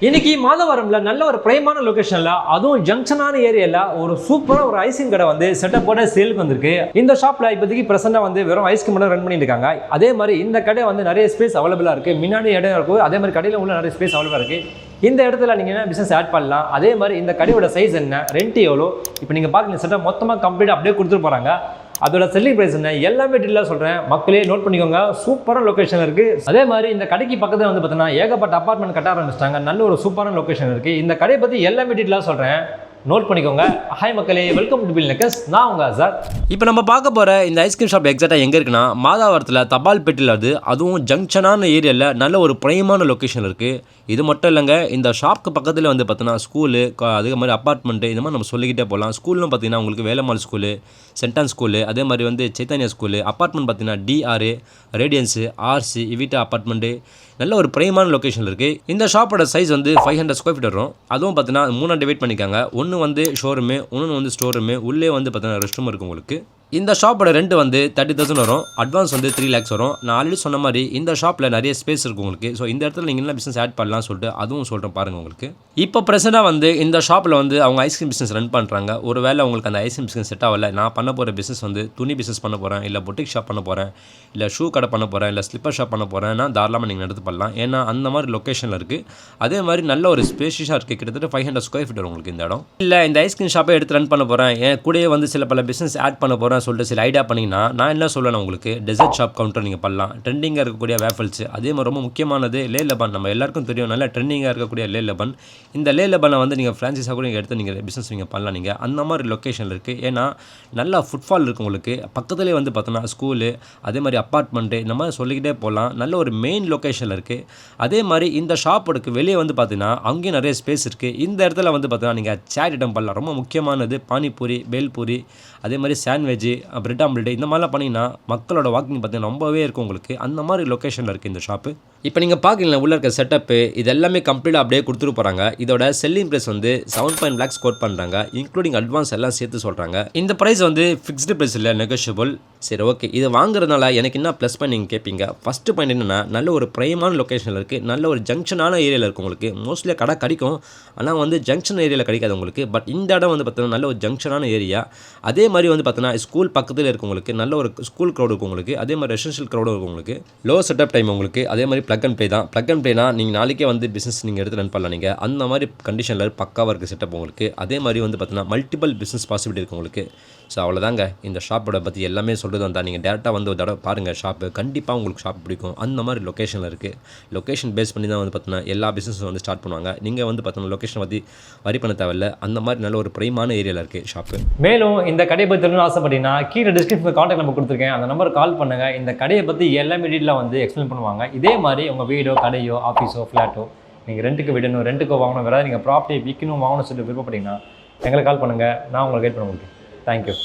இன்னைக்கு மாதவரம்ல நல்ல ஒரு பிரைமான லொகேஷன்ல அதுவும் ஜங்ஷனான ஏரியால ஒரு சூப்பரா ஒரு ஐஸ்கிரீம் கடை வந்து செட்டப்போட சேலுக்கு வந்திருக்கு. இந்த ஷாப்ல இப்போதைக்கு பிரசண்டா வந்து வெறும் ஐஸ்கிரீம் மட்டும் ரன் பண்ணிட்டு இருக்காங்க. அதே மாதிரி இந்த கடை வந்து நிறைய ஸ்பேஸ் அவைலபிளா இருக்கு. முன்னாடி இடம் இருக்கும், அதே மாதிரி கடையில உள்ள நிறைய ஸ்பேஸ் அவைலபிளா இருக்கு. இந்த இடத்துல நீங்க என்ன பிசினஸ் ஆட் பண்ணலாம், அதே மாதிரி இந்த கடையோட சைஸ் என்ன, ரெண்ட் எவ்வளோ, இப்போ நீங்க பாக்குற செட்டப் மொத்தமா கம்ப்ளீட் அப்படியே கொடுத்துட்டு போறாங்க. அதோட செல்லிங் பிரைஸ் என்ன எல்லாமே டீட்டெயிலாக சொல்கிறேன், மக்களே நோட் பண்ணிக்கோங்க. சூப்பரான லொக்கேஷன் இருக்குது. அதே மாதிரி இந்த கடைக்கு பக்கத்தில் வந்து பார்த்தீங்கன்னா ஏகப்பட்ட அப்பார்ட்மெண்ட் கட்ட ஆரம்பிச்சிட்டாங்க. நல்ல ஒரு சூப்பரான லொக்கேஷன் இருக்குது. இந்த கடையை பற்றி எல்லாமே டீட்டெயிலாக சொல்கிறேன், நோட் பண்ணிக்கோங்க. ஹாய் மக்களே, வெல்கம் டு பில் நெக்கஸ். நான் உங்க சார். இப்போ நம்ம பார்க்க போகிற இந்த ஐஸ்கிரீம் ஷாப் எக்ஸாக்டாக எங்கே இருக்குன்னா மாதாவரத்தில் தபால் பெட்டியில் அதுவும் ஜங்ஷனான ஏரியாவில் நல்ல ஒரு பிரைமான லொக்கேஷன் இருக்குது. இது மட்டும் இல்லைங்க, இந்த ஷாப்புக்கு பக்கத்தில் வந்து பார்த்தீங்கன்னா ஸ்கூலு, அதே மாதிரி அப்பார்ட்மெண்ட்டு, இந்த மாதிரி நம்ம சொல்லிக்கிட்டே போகலாம். ஸ்கூல்னு பார்த்தீங்கன்னா உங்களுக்கு வேலம்மாள் ஸ்கூலு, சென்டான் ஸ்கூலு, அதே மாதிரி வந்து சைத்தன்யா ஸ்கூலு, அப்பார்ட்மெண்ட் பார்த்தீங்கன்னா டிஆர், ரேடியன்ஸு, ஆர்சி, இவிட்டா அப்பார்ட்மெண்ட்டு, நல்ல ஒரு பிரைமான லொக்கேஷன் இருக்குது. இந்த ஷாப்போட சைஸ் வந்து 500 ஸ்கொயர் ஃபீட் வரும். அதுவும் பார்த்தீங்கன்னா 3 டிவைட் பண்ணிக்காங்க. ஒன்று வந்து ஷோரூமு, இன்னொன்று வந்து ஸ்டோர் ரூமு, உள்ளே வந்து பார்த்தீங்கன்னா ரெஸ்ட் ரூம் இருக்குது உங்களுக்கு. இந்த ஷாப்போட ரெண்ட் வந்து 30,000 வரும். அட்வான்ஸ் வந்து 3 lakhs வரும். நான் ஆல்ரெடி சொன்ன மாதிரி இந்த ஷாப்பில் நிறைய ஸ்பேஸ் இருக்குது உங்களுக்கு. ஸோ இந்த இடத்துல நீங்கள் என்ன பிஸ்னஸ் ஆட் பண்ணலாம் சொல்லிட்டு அதுவும் சொல்கிறேன் பாருங்கள் உங்களுக்கு. இப்போ ப்ரெசென்ட்டாக வந்து இந்த ஷாப்பில் வந்து அவங்க ஐஸ்கிரீம் பிஸ்னஸ் ரன் பண்ணுறாங்க. ஒரு வேளை உங்களுக்கு அந்த ஐஸ்கிரீம் பிஸ்னஸ் செட் ஆகலை, நான் பண்ண போகிற பிஸ்னஸ் வந்து துணி பிஸ்னஸ் பண்ண போகிறேன், இல்லை பொட்டிக் ஷாப் பண்ண போகிறேன், இல்லை ஷூ கடை பண்ண போகிறேன், இல்லை ஸ்லிப்பர் ஷாப் பண்ண போகிறேன்னா தாராளமாக நீங்கள் நடத்து பண்ணலாம். ஏன்னா அந்த மாதிரி லொக்கேஷனில் இருக்குது. அதே மாதிரி நல்ல ஒரு ஸ்பேஷியஸாக இருக்குது. கிட்டத்தட்ட 500 ஸ்கொயர் ஃபீட் வரும் உங்களுக்கு இந்த இடம். இல்லை இந்த ஐஸ்கிரீம் ஷாப்பை எடுத்து ரன் பண்ண போகிறேன், என் கூடயே வந்து சில பல பிஸ்னஸ் ஆட் பண்ண போகிறேன் சொல்லிட்டு சில ஐடியா பண்ணி நான் என்ன சொல்லணும் உங்களுக்கு, டெசர்ட் ஷாப் கவுண்டர் நீங்கள் பண்ணலாம். ட்ரெண்டிங்காக இருக்கக்கூடிய வேஃபல்ஸ், அதே மாதிரி ரொம்ப முக்கியமானது லே லெபன். நம்ம எல்லாருக்கும் தெரியும் நல்ல ட்ரெண்டிங்காக இருக்கக்கூடிய லே லெபன். இந்த லே லெபனை வந்து நீங்கள் ஃப்ரான்ச்சைஸாக கூட எடுத்து நீங்கள் பிஸ்னஸ் நீங்கள் பண்ணலாம். நீங்கள் அந்த மாதிரி லொக்கேஷனில் இருக்குது. ஏன்னா நல்லா ஃபுட்ஃபால் இருக்குது உங்களுக்கு. பக்கத்துலேயே வந்து பார்த்தோன்னா ஸ்கூலு, அதே மாதிரி அப்பார்ட்மெண்ட்டு, இந்த மாதிரி சொல்லிக்கிட்டே போகலாம். நல்ல ஒரு மெயின் லொக்கேஷனில் இருக்குது. அதே மாதிரி இந்த ஷாப்போடுக்கு வெளியே வந்து பார்த்தீங்கன்னா அங்கேயும் நிறைய ஸ்பேஸ் இருக்குது. இந்த இடத்துல வந்து பார்த்தீங்கன்னா நீங்கள் சேட் ஐட்டம் பண்ணலாம். ரொம்ப முக்கியமானது பானிபூரி, பேல்பூரி, அதே மாதிரி சாண்ட்விட்ஜு, பிரெட் ஆம்லெட், இந்த மாதிரிலாம் பண்ணிங்கன்னா மக்களோட வாக்கிங் பார்த்தீங்கன்னா ரொம்பவே இருக்கும் உங்களுக்கு. அந்த மாதிரி லொக்கேஷனில் இருக்குது இந்த ஷாப்பு. இப்போ நீங்கள் பார்க்கல உள்ளே இருக்க செட்டப்பு இது எல்லாமே கம்ப்ளீட்டாக அப்படியே கொடுத்துட்டு போகிறாங்க. இதோட செல்லிங் ப்ரைஸ் வந்து 7.5 lakhs கோட் பண்ணுறாங்க, இன்க்ளூடிங் அட்வான்ஸ் எல்லாம் சேர்த்து சொல்கிறாங்க. இந்த ப்ரைஸ் வந்து ஃபிக்ஸ்டு ப்ரைஸ் இல்லை, நெகோஷியபிள். சரி, ஓகே. இது வாங்குறதுனால எனக்கு என்ன ப்ளஸ் பாயிண்ட் நீங்கள் கேட்பீங்க. ஃபஸ்ட்டு பாயிண்ட் என்னென்னா நல்ல ஒரு பிரைமான லொக்கேஷனில் இருக்குது. நல்ல ஒரு ஜங்ஷனான ஏரியாவில் இருக்குது உங்களுக்கு. மோஸ்ட்லி கடை கிடைக்கும், ஆனால் வந்து ஜங்ஷன் ஏரியாவில் கிடைக்காது உங்களுக்கு. பட் இந்த இடம் வந்து பார்த்தீங்கன்னா நல்ல ஒரு ஜங்ஷனான ஏரியா. அதே மாதிரி வந்து பார்த்தீங்கன்னா ஸ்கூல் பக்கத்தில் இருக்குது உங்களுக்கு. நல்ல ஒரு ஸ்கூல் க்ரௌட் இருக்கும் உங்களுக்கு. அதே மாதிரி ரெசிடென்ஷியல் க்ரௌடும் இருக்கும் உங்களுக்கு. லோ செட்டப் டைம் உங்களுக்கு. அதே மாதிரி ப்ளக் அண்ட் ப்ளே தான். ப்ளக் அண்ட் ப்ளேனா நீங்கள் நாளைக்கே வந்து பிஸ்னஸ் நீங்கள் எடுத்து ரன் பண்ணலாம். நீங்கள் அந்த மாதிரி கண்டிஷனில் பக்காவாக இருக்குது செட்டப் உங்களுக்கு. அதே மாதிரி வந்து பார்த்தீங்கன்னா மல்டிபிள் பிஸ்னஸ் பாசிபிலிட்டி இருக்குது உங்களுக்கு. ஸோ அவ்வளோதாங்க, இந்த ஷாப்போட பற்றி எல்லாமே சொல்கிறது வந்தால் நீங்கள் டேரெக்டாக வந்து ஒரு தடவை பாருங்கள் ஷாப்பு. கண்டிப்பாக உங்களுக்கு ஷாப் பிடிக்கும். அந்த மாதிரி லொக்கேஷனில் இருக்குது. லொக்கேஷன் பேஸ் பண்ணி தான் வந்து பார்த்தீங்கன்னா எல்லா பிஸ்னஸும் வந்து ஸ்டார்ட் பண்ணுவாங்க. நீங்கள் வந்து பார்த்தீங்கன்னா லொக்கேஷன் பற்றி வரி பண்ண தேவையில்லை. அந்த மாதிரி நல்ல ஒரு பிரைமான ஏரியாவில் இருக்குது ஷாப்பு. மேலும் இந்த கடையை பற்றி தெரிஞ்சு ஆசைப்பட்டீங்கன்னா கீழே டிஸ்கிரிப்ஷனில் கான்டாக்ட் நம்பர் கொடுத்துருக்கேன், அந்த நம்பர் கால் பண்ணுங்கள். இந்த கடையை பற்றி எல்லாமே டீட்டெயிலாக வந்து எக்ஸ்பிளைன் பண்ணுவாங்க. இதே மாதிரி உங்கள் வீடோ, கடையோ, ஆஃபீஸோ, ஃப்ளாட்டோ நீங்கள் ரெண்ட்டுக்கு விடணும், ரெண்ட்டுக்கோ வாங்கணும், வேறு நீங்கள் ப்ராப்பர்ட்டி விற்கணும் வாங்கணும் சொல்லிட்டு விருப்பப்பட்டீங்கன்னா எங்களை கால் பண்ணுங்கள். நான் உங்களுக்கு கைட் பண்ண முடியும். தேங்க்யூ.